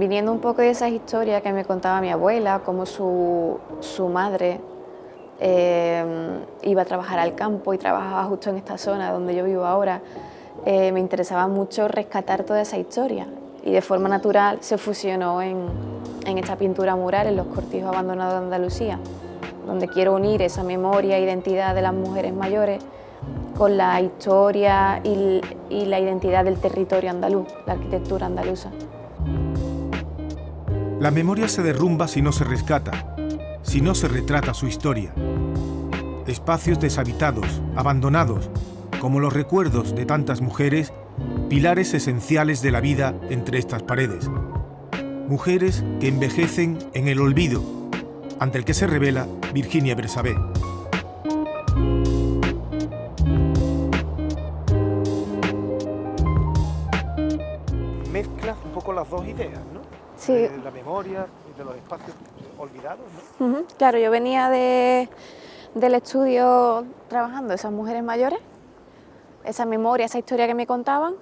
viniendo un poco de esas historias que me contaba mi abuela, como su madre iba a trabajar al campo y trabajaba justo en esta zona donde yo vivo ahora, me interesaba mucho rescatar toda esa historia y de forma natural se fusionó en esta pintura mural en los cortijos abandonados de Andalucía, donde quiero unir esa memoria e identidad de las mujeres mayores con la historia y la identidad del territorio andaluz, la arquitectura andaluza. La memoria se derrumba si no se rescata, si no se retrata su historia. Espacios deshabitados, abandonados, como los recuerdos de tantas mujeres, pilares esenciales de la vida entre estas paredes. Mujeres que envejecen en el olvido, ante el que se revela Virginia Bersabé. Mezclas un poco las dos ideas, ¿no? Sí. De la memoria y de los espacios olvidados, ¿no? Claro, yo venía del estudio trabajando esas mujeres mayores, esa memoria, esa historia que me contaban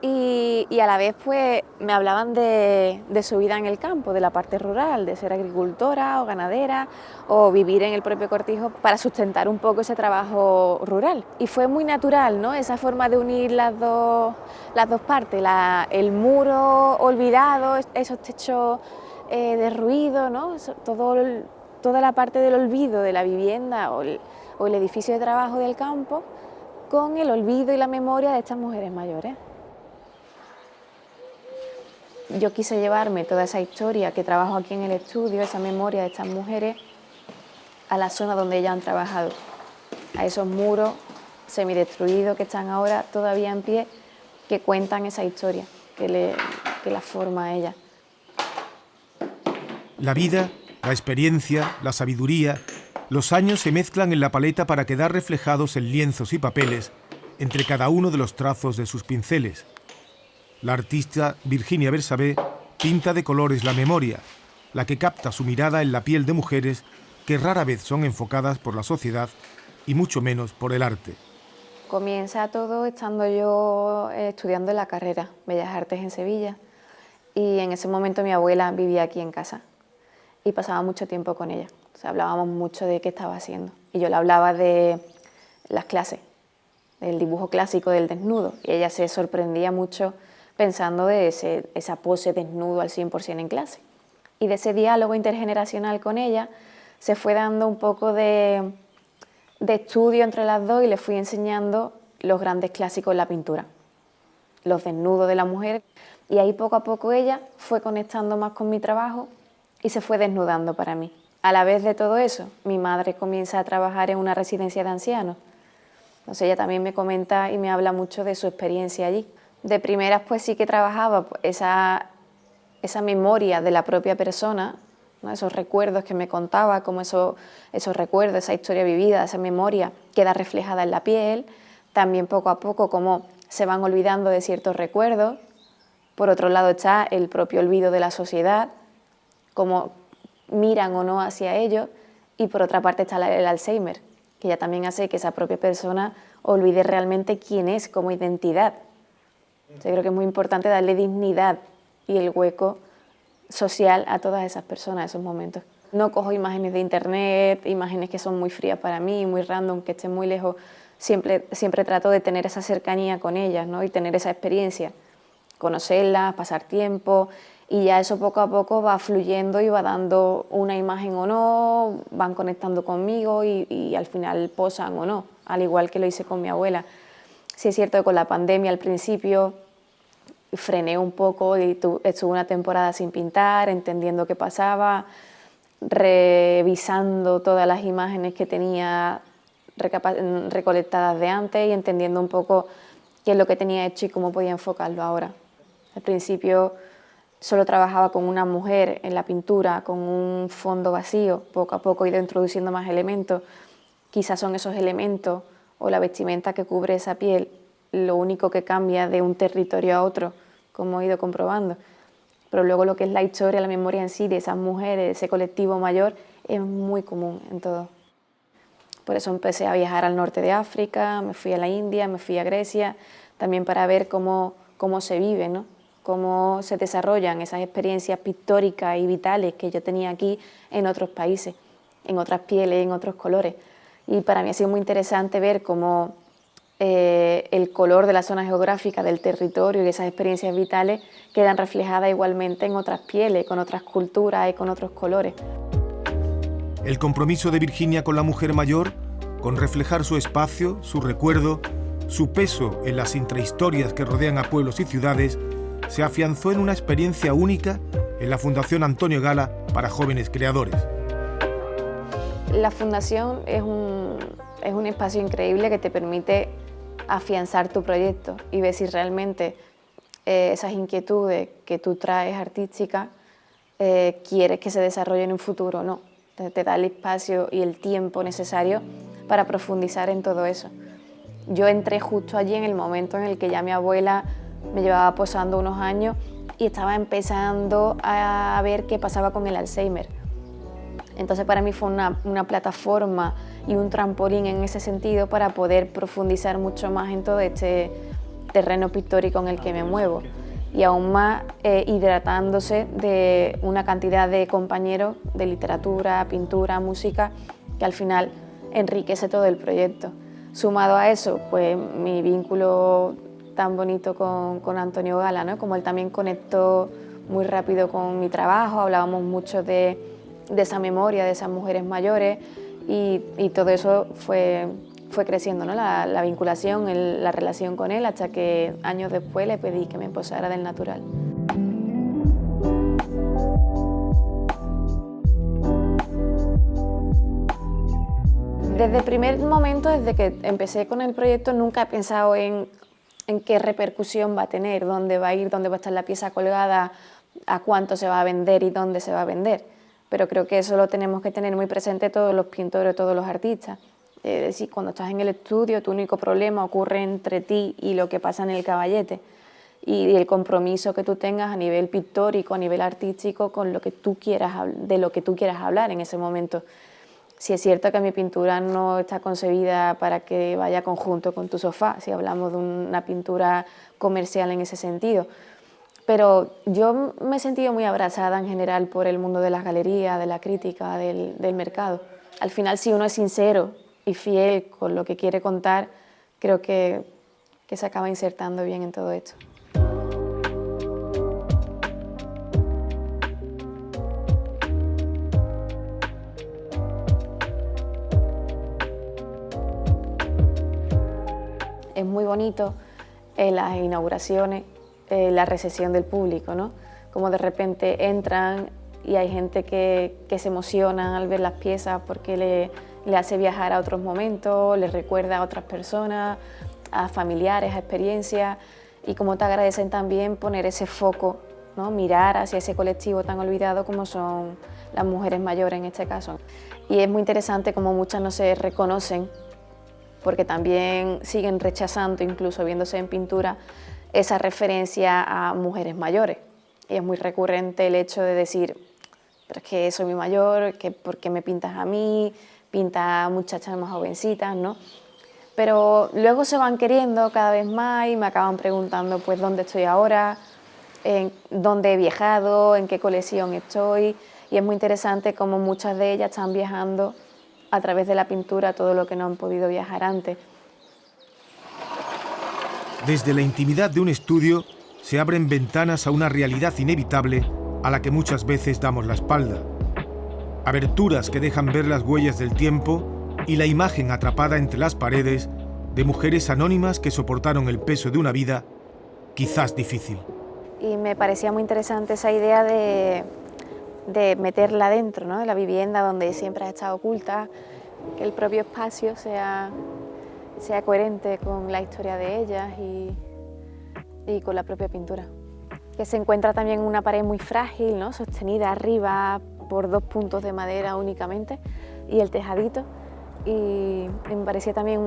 y a la vez pues me hablaban de su vida en el campo, de la parte rural, de ser agricultora o ganadera o vivir en el propio cortijo para sustentar un poco ese trabajo rural. Y fue muy natural, ¿no? Esa forma de unir las dos partes, el muro olvidado, esos techos derruidos, ¿no? Toda la parte del olvido de la vivienda o el edificio de trabajo del campo con el olvido y la memoria de estas mujeres mayores. Yo quise llevarme toda esa historia que trabajo aquí en el estudio, esa memoria de estas mujeres, a la zona donde ellas han trabajado, a esos muros semidestruidos que están ahora todavía en pie, que cuentan esa historia, que la forma a ella. La vida, la experiencia, la sabiduría, los años se mezclan en la paleta para quedar reflejados en lienzos y papeles entre cada uno de los trazos de sus pinceles. La artista Virginia Bersabé pinta de colores la memoria, la que capta su mirada en la piel de mujeres que rara vez son enfocadas por la sociedad y mucho menos por el arte. Comienza todo estando yo estudiando en la carrera Bellas Artes en Sevilla y en ese momento mi abuela vivía aquí en casa y pasaba mucho tiempo con ella. O sea, hablábamos mucho de qué estaba haciendo y yo le hablaba de las clases, del dibujo clásico del desnudo y ella se sorprendía mucho pensando de esa pose desnudo al 100% en clase. Y de ese diálogo intergeneracional con ella se fue dando un poco de estudio entre las dos y le fui enseñando los grandes clásicos en la pintura, los desnudos de la mujer. Y ahí poco a poco ella fue conectando más con mi trabajo y se fue desnudando para mí. A la vez de todo eso, mi madre comienza a trabajar en una residencia de ancianos. Entonces ella también me comenta y me habla mucho de su experiencia allí. De primeras pues sí que trabajaba esa memoria de la propia persona, ¿no? Esos recuerdos que me contaba, como esos recuerdos, esa historia vivida, esa memoria queda reflejada en la piel. También poco a poco como se van olvidando de ciertos recuerdos. Por otro lado está el propio olvido de la sociedad, cómo miran o no hacia ellos. Y por otra parte está el Alzheimer, que ya también hace que esa propia persona olvide realmente quién es como identidad. Yo creo que es muy importante darle dignidad y el hueco social a todas esas personas en esos momentos. No cojo imágenes de internet, imágenes que son muy frías para mí, muy random, que estén muy lejos. Siempre trato de tener esa cercanía con ellas, ¿no? Y tener esa experiencia, conocerlas, pasar tiempo y ya eso poco a poco va fluyendo y va dando una imagen o no, van conectando conmigo y al final posan o no, al igual que lo hice con mi abuela. Sí es cierto que con la pandemia al principio frené un poco y estuve una temporada sin pintar, entendiendo qué pasaba, revisando todas las imágenes que tenía recolectadas de antes y entendiendo un poco qué es lo que tenía hecho y cómo podía enfocarlo ahora. Al principio solo trabajaba con una mujer en la pintura, con un fondo vacío, poco a poco he ido introduciendo más elementos, quizás son esos elementos o la vestimenta que cubre esa piel lo único que cambia de un territorio a otro, como he ido comprobando. Pero luego lo que es la historia, la memoria en sí de esas mujeres, de ese colectivo mayor, es muy común en todo. Por eso empecé a viajar al norte de África, me fui a la India, me fui a Grecia, también para ver cómo se vive, ¿no? cómo se desarrollan esas experiencias pictóricas y vitales que yo tenía aquí en otros países, en otras pieles, en otros colores. Y para mí ha sido muy interesante ver cómo el color de la zona geográfica, del territorio y esas experiencias vitales quedan reflejadas igualmente en otras pieles, con otras culturas y con otros colores. El compromiso de Virginia con la mujer mayor, con reflejar su espacio, su recuerdo, su peso en las intrahistorias que rodean a pueblos y ciudades, se afianzó en una experiencia única en la Fundación Antonio Gala para jóvenes creadores. La Fundación es un espacio increíble que te permite afianzar tu proyecto y ver si realmente esas inquietudes que tú traes artísticas quieres que se desarrollen en un futuro o no. Te da el espacio y el tiempo necesario para profundizar en todo eso. Yo entré justo allí en el momento en el que ya mi abuela me llevaba posando unos años y estaba empezando a ver qué pasaba con el Alzheimer. Entonces para mí fue una plataforma y un trampolín en ese sentido para poder profundizar mucho más en todo este terreno pictórico en el que me muevo y aún más hidratándose de una cantidad de compañeros de literatura, pintura, música, que al final enriquece todo el proyecto. Sumado a eso, pues mi vínculo tan bonito con Antonio Gala, ¿no? Como él también conectó muy rápido con mi trabajo, hablábamos mucho de esa memoria, de esas mujeres mayores y todo eso fue creciendo, ¿no? La vinculación, la relación con él, hasta que años después le pedí que me posara del natural. Desde el primer momento, desde que empecé con el proyecto, nunca he pensado en qué repercusión va a tener, dónde va a ir, dónde va a estar la pieza colgada, a cuánto se va a vender y dónde se va a vender. Pero creo que eso lo tenemos que tener muy presente todos los pintores, todos los artistas. Es decir, cuando estás en el estudio, tu único problema ocurre entre ti y lo que pasa en el caballete. Y el compromiso que tú tengas a nivel pictórico, a nivel artístico, con lo que tú quieras, de lo que tú quieras hablar en ese momento. Si es cierto que mi pintura no está concebida para que vaya conjunto con tu sofá, si hablamos de una pintura comercial en ese sentido. Pero yo me he sentido muy abrazada en general por el mundo de las galerías, de la crítica, del mercado. Al final, si uno es sincero y fiel con lo que quiere contar, creo que se acaba insertando bien en todo esto. Es muy bonito las inauguraciones, la recepción del público, ¿no? Como de repente entran y hay gente que se emociona al ver las piezas porque le hace viajar a otros momentos, le recuerda a otras personas, a familiares, a experiencias, y como te agradecen también poner ese foco, ¿no? Mirar hacia ese colectivo tan olvidado como son las mujeres mayores en este caso. Y es muy interesante como muchas no se reconocen porque también siguen rechazando, incluso viéndose en pintura, esa referencia a mujeres mayores. Y es muy recurrente el hecho de decir, pero es que soy muy mayor, que ¿por qué me pintas a mí? Pinta a muchachas más jovencitas, ¿no? Pero luego se van queriendo cada vez más y me acaban preguntando pues dónde estoy ahora, en dónde he viajado, en qué colección estoy, y es muy interesante cómo muchas de ellas están viajando a través de la pintura todo lo que no han podido viajar antes. Desde la intimidad de un estudio se abren ventanas a una realidad inevitable a la que muchas veces damos la espalda. Aberturas que dejan ver las huellas del tiempo y la imagen atrapada entre las paredes de mujeres anónimas que soportaron el peso de una vida quizás difícil. Y me parecía muy interesante esa idea de meterla dentro, ¿no? De la vivienda donde siempre ha estado oculta, que el propio espacio sea coherente con la historia de ellas y con la propia pintura. Que se encuentra también en una pared muy frágil, ¿no? Sostenida arriba por 2 puntos de madera únicamente y el tejadito. Y me parecía también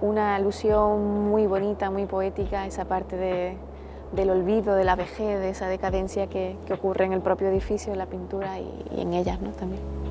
una alusión muy bonita, muy poética, esa parte del olvido, de la vejez, de esa decadencia que ocurre en el propio edificio, en la pintura y en ellas, ¿no? También.